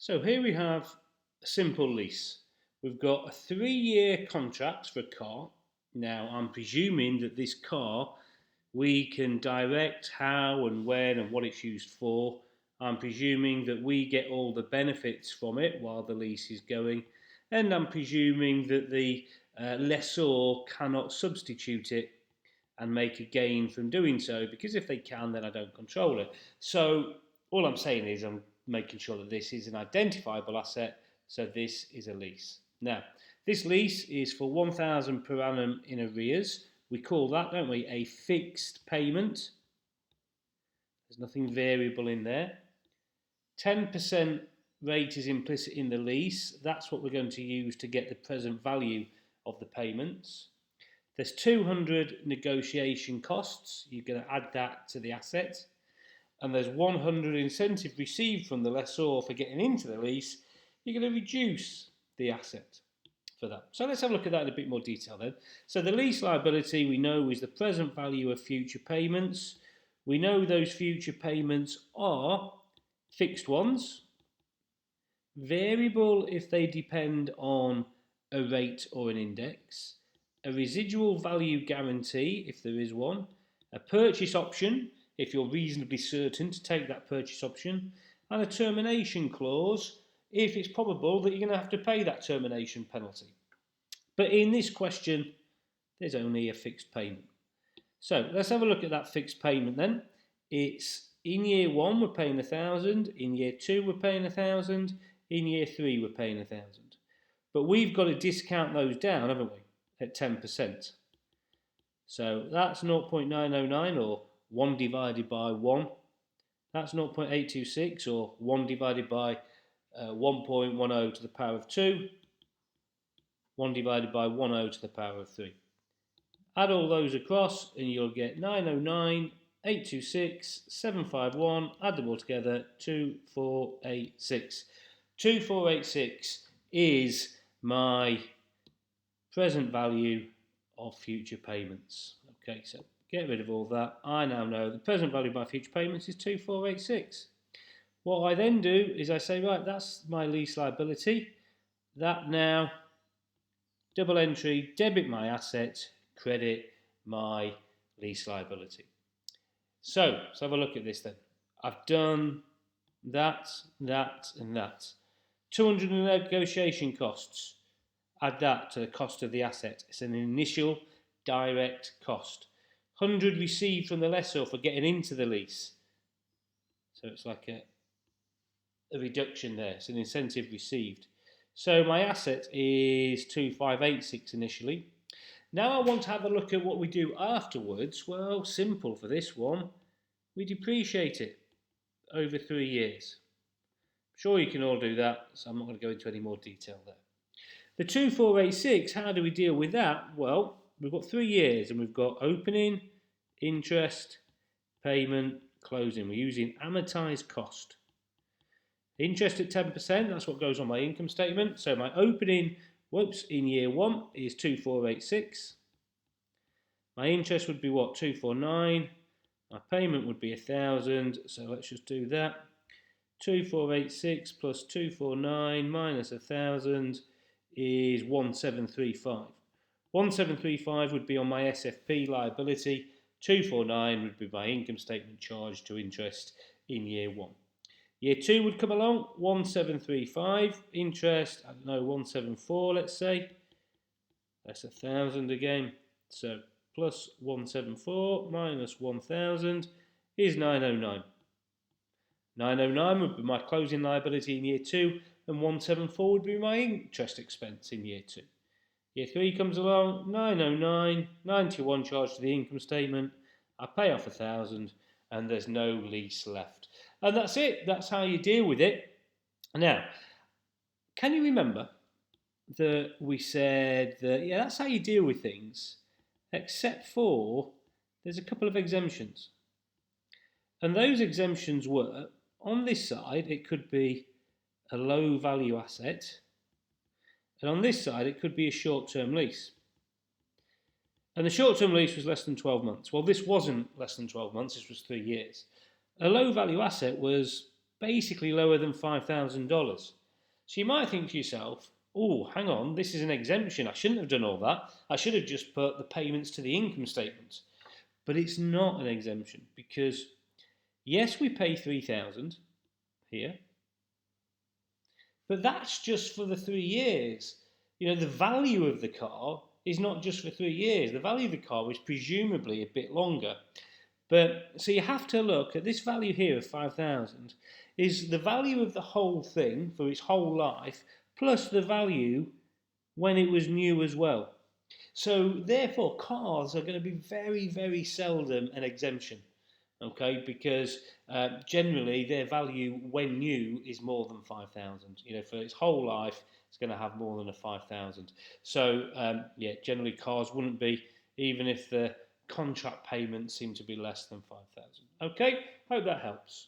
So here we have a simple lease. We've got a 3-year contract for a car. Now I'm presuming that this car we can direct how and when and what it's used for. I'm presuming that we get all the benefits from it while the lease is going, and I'm presuming that the lessor cannot substitute it and make a gain from doing so, because if they can, then I don't control it. So all I'm saying is I'm making sure that this is an identifiable asset, so this is a lease. Now, this lease is for 1,000 per annum in arrears. We call that, don't we, a fixed payment. There's nothing variable in there. 10% rate is implicit in the lease. That's what we're going to use to get the present value of the payments. There's 200 negotiation costs. You're going to add that to the asset. And there's 100 incentive received from the lessor for getting into the lease. You're going to reduce the asset for that. So let's have a look at that in a bit more detail then. So the lease liability we know is the present value of future payments. We know those future payments are fixed ones, variable if they depend on a rate or an index, a residual value guarantee if there is one, a purchase option if you're reasonably certain to take that purchase option, and a termination clause if it's probable that you're going to have to pay that termination penalty. But in this question, there's only a fixed payment. So let's have a look at that fixed payment then. It's in year 1 we're paying 1,000, in year 2 we're paying 1,000, in year 3 we're paying 1,000. But we've got to discount those down, haven't we, at 10%. So that's 0.909 or 1 divided by 1. That's 0.826 or 1 divided by 1.10 to the power of 2. 1 divided by 10 to the power of 3. Add all those across and you'll get 909, 826, 751, add them all together, 2486. 2486 is my present value of future payments. Okay, so get rid of all that. I now know the present value of my future payments is 2486. What I then do is I say, right, that's my lease liability. That now, double entry, debit my asset, credit my lease liability. So let's have a look at this then. I've done that, that, and that. 200 negotiation costs. Add that to the cost of the asset. It's an initial direct cost. 100 received from the lessor for getting into the lease. So it's like a reduction there. It's an incentive received. So my asset is 2586 initially. Now I want to have a look at what we do afterwards. Well, simple for this one. We depreciate it over 3 years. I'm sure you can all do that, so I'm not going to go into any more detail there. The 2486, how do we deal with that? Well, we've got 3 years and we've got opening, interest, payment, closing. We're using amortized cost. Interest at 10%, that's what goes on my income statement. So my opening, in year 1 is 2486. My interest would be what? 249. My payment would be 1,000. So let's just do that. 2486 plus 249 minus 1,000 is 1735. 1735 would be on my SFP liability. 249 would be my income statement charge to interest in year 1. Year 2 would come along, 1735, interest, I don't know, 174, let's say. That's 1,000 again. So plus 174 minus 1,000 is 909. 909 would be my closing liability in year 2, and 174 would be my interest expense in year 2. Year 3 comes along, 909, 91 charge to the income statement. I pay off 1,000, and there's no lease left. And that's it. That's how you deal with it. Now, can you remember that we said that, yeah, that's how you deal with things, except for there's a couple of exemptions. And those exemptions were, on this side, it could be a low value asset, and on this side, it could be a short-term lease. And the short-term lease was less than 12 months. Well, this wasn't less than 12 months, this was 3 years. A low value asset was basically lower than $5,000. So you might think to yourself, oh, hang on, this is an exemption. I shouldn't have done all that. I should have just put the payments to the income statement. But it's not an exemption because, yes, we pay $3,000 here, but that's just for the 3 years. You know, the value of the car is not just for 3 years. The value of the car is presumably a bit longer. But so you have to look at this value here of 5,000 is the value of the whole thing for its whole life plus the value when it was new as well. So therefore, cars are going to be very, very seldom an exemption, okay? Because generally their value when new is more than 5,000. You know, for its whole life, it's going to have more than a 5,000. So yeah, generally cars wouldn't be, even if the contract payments seem to be less than 5,000. Okay, hope that helps.